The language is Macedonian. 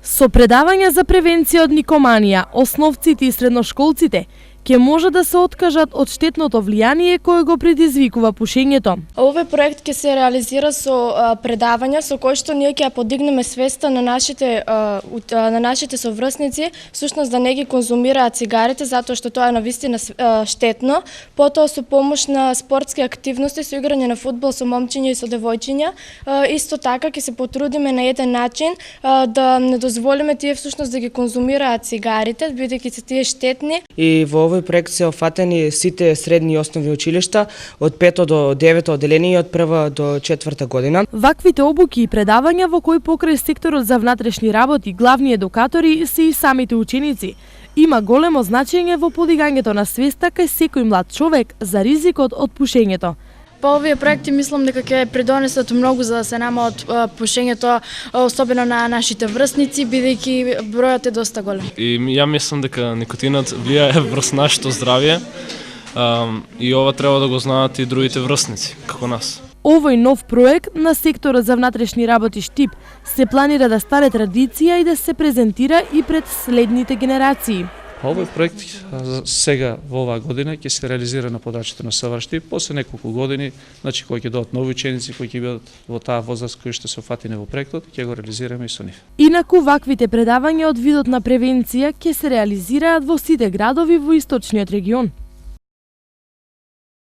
Со предавања за превенција од никоманија, основците и средношколците ќе може да се откажат од штетното влијание кое го предизвикува пушењето. Овој проект ќе се реализира со предавања со кои што ние ќе ја подигнеме свеста на нашите соврсници, всушност да не ги конзумираат цигарите затоа што тоа е навистина штетно. Потоа со помош на спортски активности, со играње на фудбал со момчиња и со девојчиња, исто така ќе се потрудиме на еден начин да не дозволиме тие всушност да ги конзумираат цигарите, бидејќи се тие штетни. И во овој проект се офатени сите средни и основни училишта од 5 до 9 одделение и од 1 до 4 година. Ваквите обуки и предавања во кои покрај секторот за внатрешни работи главни едукатори се и самите ученици, има големо значење во подигањето на свеста кај секој млад човек за ризикот од пушењето. По овие проекти мислам дека ќе придонесат многу за да се нама од пушењето, особено на нашите врсници, бидејќи бројот е доста голем. И ја мислам дека никотинот влијае врз нашето здравје и ова треба да го знаат и другите врсници, како нас. Овој нов проект на секторот за внатрешни работи Штип се планира да стане традиција и да се презентира и пред следните генерации. Овој проект сега во оваа година ќе се реализира на подрачјето на СВР Штип, после неколку години, значи кои ќе додат нови ученици кои ќе бидат во таа возраст кои што се фатени во проектот, ќе го реализираме и со нив. Инаку ваквите предавања од видот на превенција ќе се реализираат во сите градови во источниот регион.